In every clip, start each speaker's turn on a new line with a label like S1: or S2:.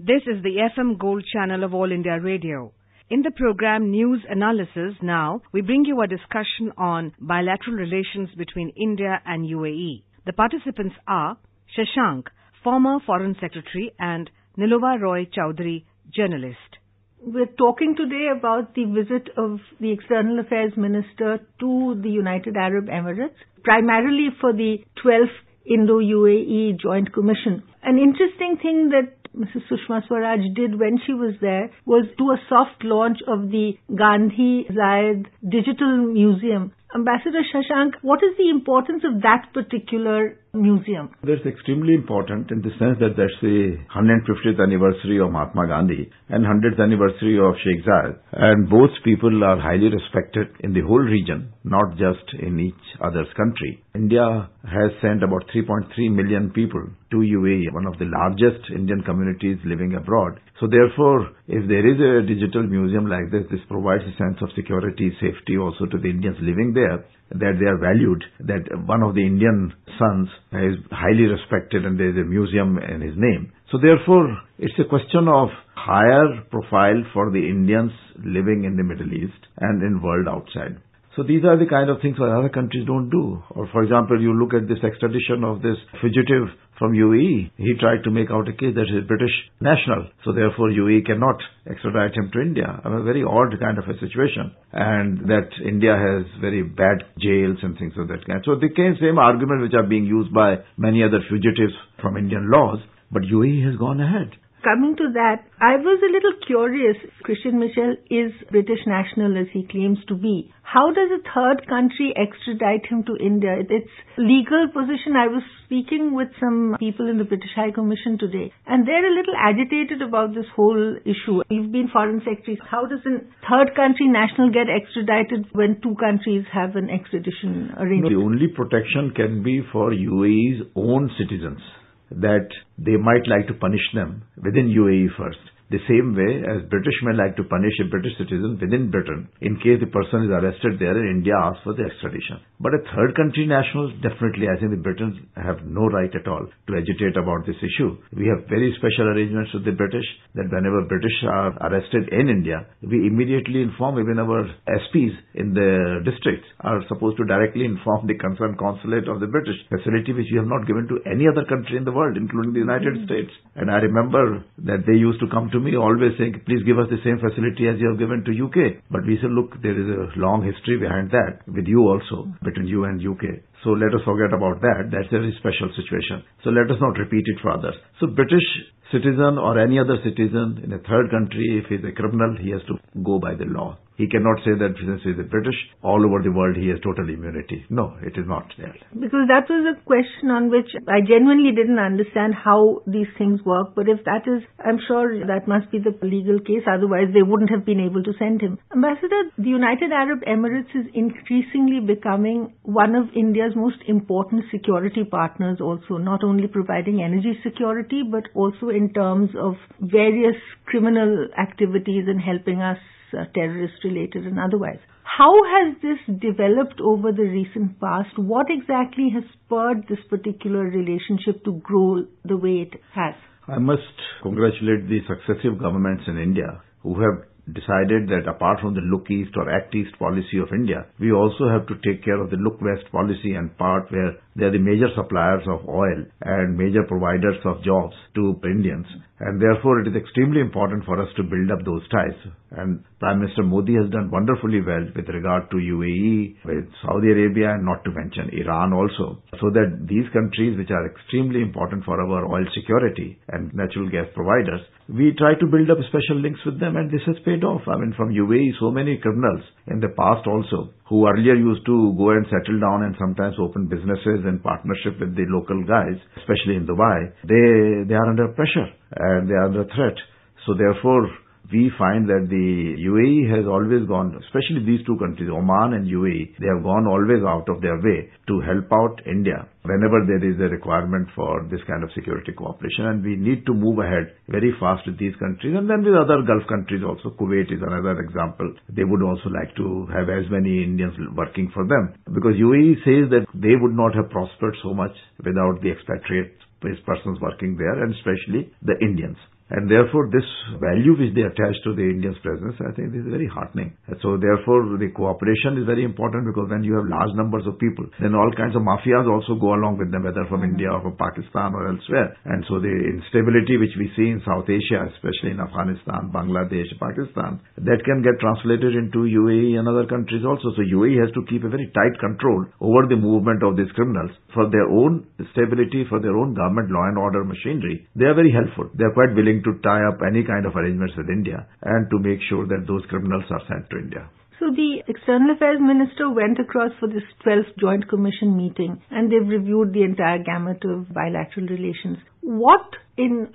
S1: This is the FM Gold channel of All India Radio. In the program News Analysis now, we bring you a discussion on bilateral relations between India and UAE. The participants are Shashank, former Foreign Secretary, and Nilova Roy Chowdhury, journalist.
S2: We're talking today about the visit of the External Affairs Minister to the United Arab Emirates, primarily for the 12th Indo-UAE Joint Commission. An interesting thing that Mrs. Sushma Swaraj did when she was there was do a soft launch of the Gandhi Zayed Digital Museum. Ambassador Shashank, what is the importance of that particular museum?
S3: That's extremely important in the sense that that's the 150th anniversary of Mahatma Gandhi and 100th anniversary of Sheikh Zayed. And both people are highly respected in the whole region, not just in each other's country. India has sent about 3.3 million people to UAE, one of the largest Indian communities living abroad. So therefore, if there is a digital museum like this, this provides a sense of security, safety also to the Indians living there, that they are valued, that one of the Indian sons is highly respected and there is a museum in his name. So therefore, it's a question of higher profile for the Indians living in the Middle East and in world outside. So these are the kind of things that other countries don't do. Or for example, you look at this extradition of this fugitive from UAE. He tried to make out a case that he is British national. So therefore UAE cannot extradite him to India. A very odd kind of a situation. And that India has very bad jails and things of that kind. So the same arguments which are being used by many other fugitives from Indian laws. But UAE has gone ahead.
S2: Coming to that, I was a little curious. Christian Michel is British national as he claims to be. How does a third country extradite him to India? Its legal position, I was speaking with some people in the British High Commission today, and they're a little agitated about this whole issue. You've been Foreign Secretary. How does a third country national get extradited when two countries have an extradition arrangement?
S3: The only protection can be for UAE's own citizens, that they might like to punish them within UAE first. The same way as British may like to punish a British citizen within Britain in case the person is arrested there and India asks for the extradition. But a third country national, definitely I think the Britons have no right at all to agitate about this issue. We have very special arrangements with the British that whenever British are arrested in India, we immediately inform, even our SPs in the districts are supposed to directly inform the concerned consulate of the British, facility which we have not given to any other country in the world, including the United States. And I remember that they used to come to me always saying, please give us the same facility as you have given to UK. But we said, look, there is a long history behind that, with you also, between you and UK. So let us forget about that. That's a very special situation. So let us not repeat it for others. So British citizen or any other citizen in a third country, if he is a criminal, he has to go by the law. He cannot say that since he is a British, all over the world he has total immunity. No, it is not there.
S2: Because that was a question on which I genuinely didn't understand how these things work. But if that is, I'm sure that must be the legal case. Otherwise, they wouldn't have been able to send him. Ambassador, the United Arab Emirates is increasingly becoming one of India's most important security partners also, not only providing energy security, but also in terms of various criminal activities and helping us terrorist-related and otherwise. How has this developed over the recent past? What exactly has spurred this particular relationship to grow the way it has?
S3: I must congratulate the successive governments in India who have decided that apart from the Look East or Act East policy of India, we also have to take care of the Look West policy and part where they are the major suppliers of oil and major providers of jobs to Indians. And therefore, it is extremely important for us to build up those ties. And Prime Minister Modi has done wonderfully well with regard to UAE, with Saudi Arabia, and not to mention Iran also. So that these countries, which are extremely important for our oil security and natural gas providers, we try to build up special links with them, and this has paid off. I mean, from UAE, so many criminals in the past also, who earlier used to go and settle down and sometimes open businesses in partnership with the local guys, especially in Dubai, they are under pressure and they are under threat. So therefore, we find that the UAE has always gone, especially these two countries, Oman and UAE, they have gone always out of their way to help out India whenever there is a requirement for this kind of security cooperation. And we need to move ahead very fast with these countries. And then with other Gulf countries also. Kuwait is another example. They would also like to have as many Indians working for them. Because UAE says that they would not have prospered so much without the expatriate persons working there, and especially the Indians. And therefore, this value which they attach to the India's presence, I think this is very heartening. And so therefore, the cooperation is very important, because when you have large numbers of people, then all kinds of mafias also go along with them, whether from India or from Pakistan or elsewhere. And so the instability which we see in South Asia, especially in Afghanistan, Bangladesh, Pakistan, that can get translated into UAE and other countries also. So UAE has to keep a very tight control over the movement of these criminals for their own stability, for their own government law and order machinery. They are very helpful. They are quite willing to tie up any kind of arrangements with India and to make sure that those criminals are sent to India.
S2: So the External Affairs Minister went across for this 12th Joint Commission meeting, and they've reviewed the entire gamut of bilateral relations. What,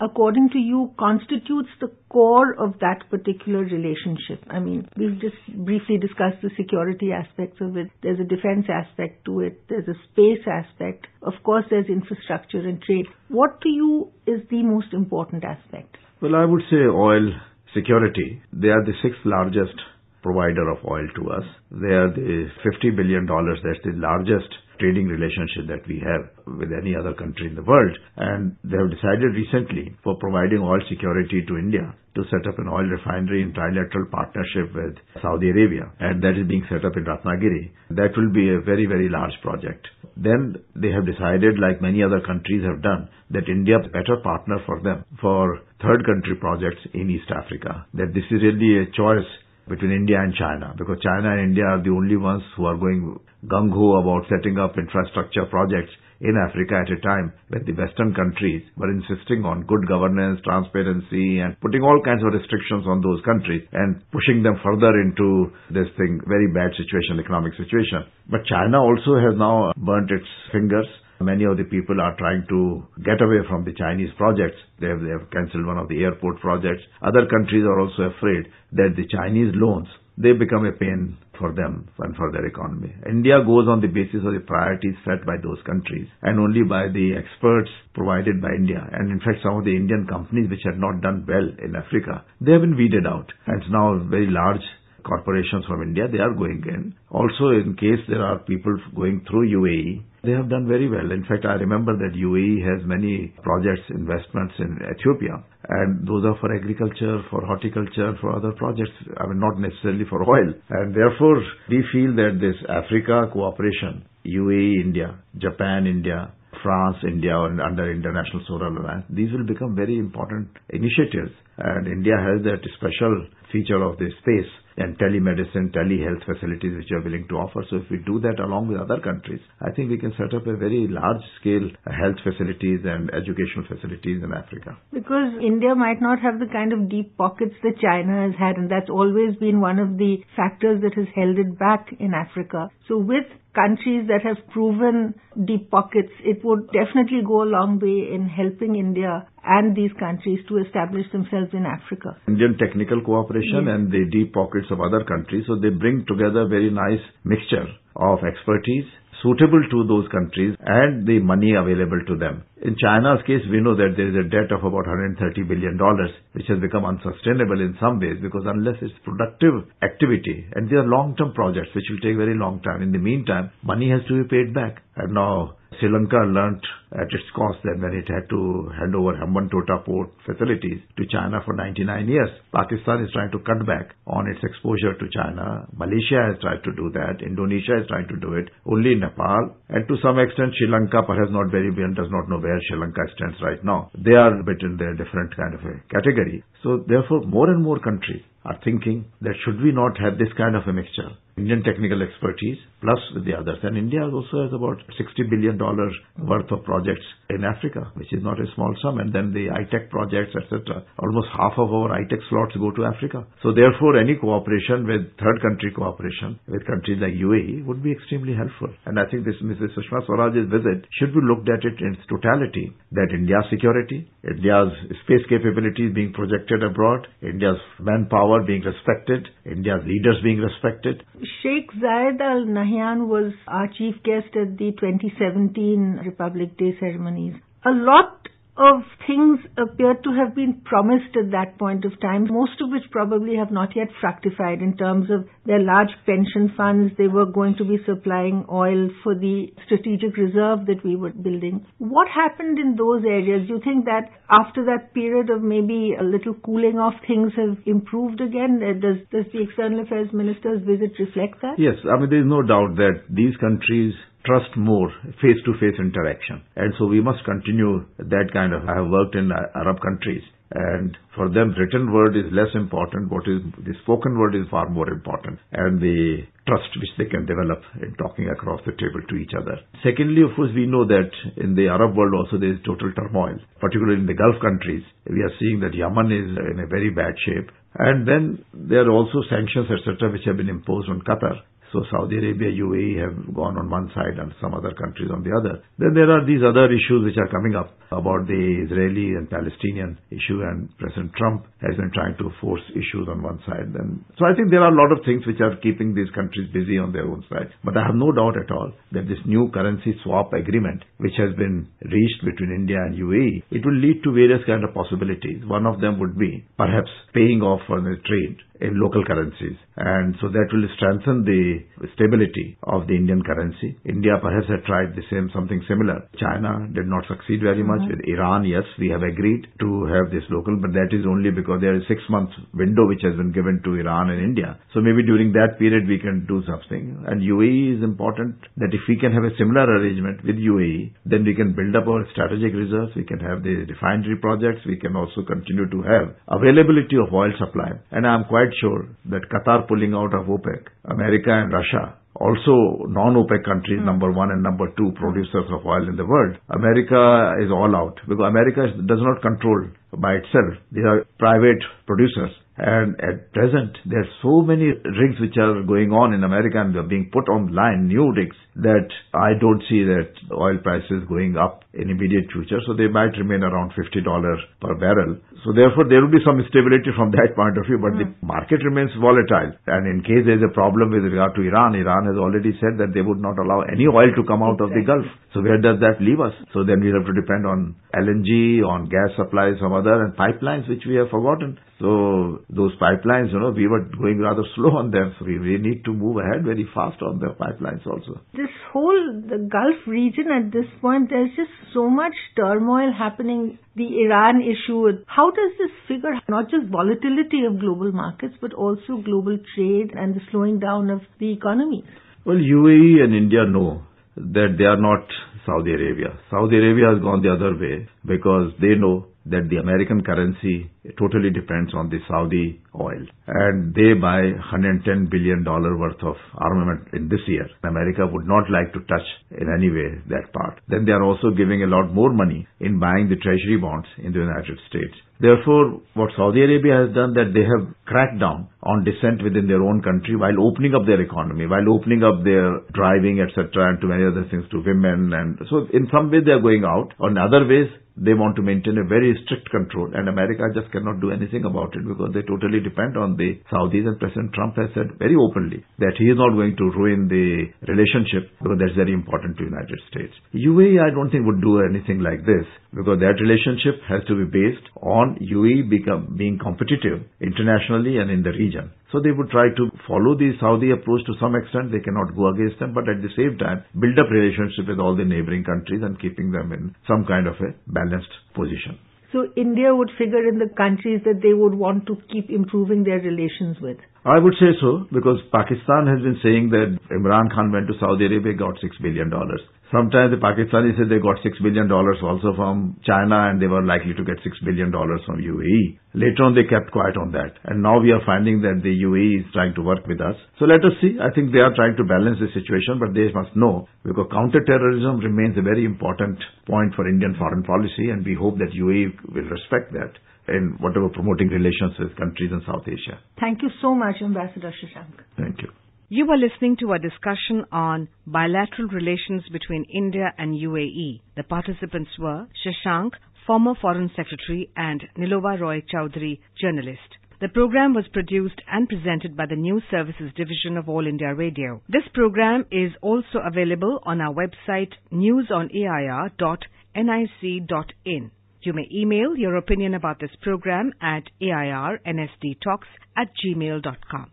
S2: according to you, constitutes the core of that particular relationship? I mean, we've just briefly discussed the security aspects of it. There's a defense aspect to it. There's a space aspect. Of course, there's infrastructure and trade. What to you is the most important aspect?
S3: Well, I would say oil security. They are the sixth largest provider of oil to us. They are the $50 billion. That's the largest trading relationship that we have with any other country in the world. And they have decided recently for providing oil security to India to set up an oil refinery in trilateral partnership with Saudi Arabia. And that is being set up in Rajdhani. That will be a very, very large project. Then they have decided, like many other countries have done, that India is a better partner for them for third country projects in East Africa. That this is really a choice between India and China, because China and India are the only ones who are going gung-ho about setting up infrastructure projects in Africa at a time when the Western countries were insisting on good governance, transparency, and putting all kinds of restrictions on those countries and pushing them further into this very bad situation, economic situation. But China also has now burnt its fingers. Many of the people are trying to get away from the Chinese projects. They have cancelled one of the airport projects. Other countries are also afraid that the Chinese loans, they become a pain for them and for their economy. India goes on the basis of the priorities set by those countries and only by the experts provided by India. And in fact, some of the Indian companies which had not done well in Africa, they have been weeded out. And it's now very large corporations from India, they are going in. Also, in case there are people going through UAE, they have done very well. In fact, I remember that UAE has many projects, investments in Ethiopia, and those are for agriculture, for horticulture, for other projects, I mean, not necessarily for oil. And therefore, we feel that this Africa cooperation, UAE, India, Japan, India, France, India, and under International Solar Alliance, these will become very important initiatives. And India has that special feature of the space and telemedicine, telehealth facilities which are willing to offer. So if we do that along with other countries, I think we can set up a very large-scale health facilities and educational facilities in Africa.
S2: Because India might not have the kind of deep pockets that China has had, and that's always been one of the factors that has held it back in Africa. So with countries that have proven deep pockets, it would definitely go a long way in helping India and these countries to establish themselves in Africa.
S3: Indian technical cooperation and the deep pockets of other countries, so they bring together a very nice mixture of expertise suitable to those countries and the money available to them. In China's case, we know that there is a debt of about $130 billion, which has become unsustainable in some ways, because unless it's productive activity, and they are long-term projects which will take very long time. In the meantime, money has to be paid back. And now Sri Lanka learnt at its cost that when it had to hand over Hambantota port facilities to China for 99 years. Pakistan is trying to cut back on its exposure to China. Malaysia has tried to do that. Indonesia is trying to do it. Only Nepal. And to some extent, Sri Lanka perhaps not very well, does not know where Sri Lanka stands right now. They are a bit in their different kind of a category. So therefore, more and more countries are thinking that should we not have this kind of a mixture? Indian technical expertise plus with the others. And India also has about $60 billion worth of projects in Africa, which is not a small sum. And then the high-tech projects, etc. Almost half of our high-tech slots go to Africa. So therefore, any cooperation with third country cooperation with countries like UAE would be extremely helpful. And I think this Mrs. Sushma Swaraj's visit should be looked at it in its totality, that India's security, India's space capabilities being projected abroad, India's manpower being respected, India's leaders being respected.
S2: Sheikh Zayed Al Nahyan was our chief guest at the 2017 Republic Day ceremonies. A lot of things appeared to have been promised at that point of time, most of which probably have not yet fructified in terms of their large pension funds. They were going to be supplying oil for the strategic reserve that we were building. What happened in those areas? Do you think that after that period of maybe a little cooling off, things have improved again? Does the External Affairs Minister's visit reflect that?
S3: Yes, I mean, there is no doubt that these countries trust more face-to-face interaction. And so we must continue that kind of. I have worked in Arab countries, and for them written word is less important. What is the spoken word is far more important, and the trust which they can develop in talking across the table to each other. Secondly, of course, we know that in the Arab world also there is total turmoil, particularly in the Gulf countries. We are seeing that Yemen is in a very bad shape. And then there are also sanctions, etc., which have been imposed on Qatar. So Saudi Arabia, UAE have gone on one side and some other countries on the other. Then there are these other issues which are coming up about the Israeli and Palestinian issue, and President Trump has been trying to force issues on one side. So I think there are a lot of things which are keeping these countries busy on their own side. But I have no doubt at all that this new currency swap agreement which has been reached between India and UAE, it will lead to various kind of possibilities. One of them would be perhaps paying off for the trade in local currencies. And so that will strengthen the stability of the Indian currency. India perhaps had tried something similar. China did not succeed very much. With Iran, yes, we have agreed to have this local, but that is only because there is a 6-month window which has been given to Iran and India. So maybe during that period we can do something. And UAE is important, that if we can have a similar arrangement with UAE, then we can build up our strategic reserves, we can have the refinery projects, we can also continue to have availability of oil supply. And I am quite sure that Qatar pulling out of OPEC, America and Russia, also non-OPEC countries, number 1 and number 2 producers of oil in the world. America is all out because America does not control by itself. These are private producers. And at present, there are so many rigs which are going on in America and they are being put online, new rigs, that I don't see that oil prices going up in immediate future. So they might remain around $50 per barrel. So therefore, there will be some stability from that point of view, but the market remains volatile. And in case there is a problem with regard to Iran, Iran has already said that they would not allow any oil to come out of the Gulf. So where does that leave us? So then we have to depend on LNG, on gas supplies, some other, and pipelines, which we have forgotten. So those pipelines, we were going rather slow on them. So we need to move ahead very fast on the pipelines also.
S2: The Gulf region at this point, there's just so much turmoil happening. The Iran issue, how does this figure not just volatility of global markets, but also global trade and the slowing down of the economy?
S3: Well, UAE and India know that they are not Saudi Arabia. Saudi Arabia has gone the other way because they know that the American currency totally depends on the Saudi oil. And they buy $110 billion worth of armament in this year. America would not like to touch in any way that part. Then they are also giving a lot more money in buying the treasury bonds in the United States. Therefore, what Saudi Arabia has done, that they have cracked down on dissent within their own country while opening up their economy, while opening up their driving, etc., and to many other things to women. And so in some ways they are going out. On other ways, they want to maintain a very strict control, and America just cannot do anything about it because they totally depend on the Saudis. And President Trump has said very openly that he is not going to ruin the relationship because that's very important to the United States. UAE, I don't think, would do anything like this because that relationship has to be based on UAE being competitive internationally and in the region. So they would try to follow the Saudi approach to some extent. They cannot go against them, but at the same time, build up relationship with all the neighboring countries and keeping them in some kind of a balanced position.
S2: So India would figure in the countries that they would want to keep improving their relations with?
S3: I would say so, because Pakistan has been saying that Imran Khan went to Saudi Arabia, got $6 billion. Sometimes the Pakistanis said they got $6 billion also from China and they were likely to get $6 billion from UAE. Later on they kept quiet on that. And now we are finding that the UAE is trying to work with us. So let us see. I think they are trying to balance the situation, but they must know, because counter-terrorism remains a very important point for Indian foreign policy, and we hope that UAE will respect that in whatever promoting relations with countries in South Asia.
S2: Thank you so much, Ambassador Shashank.
S3: Thank you.
S1: You were listening to a discussion on bilateral relations between India and UAE. The participants were Shashank, former Foreign Secretary, and Nilova Roy Chowdhury, journalist. The program was produced and presented by the News Services Division of All India Radio. This program is also available on our website newsonair.nic.in. You may email your opinion about this program at airnsdtalks@gmail.com.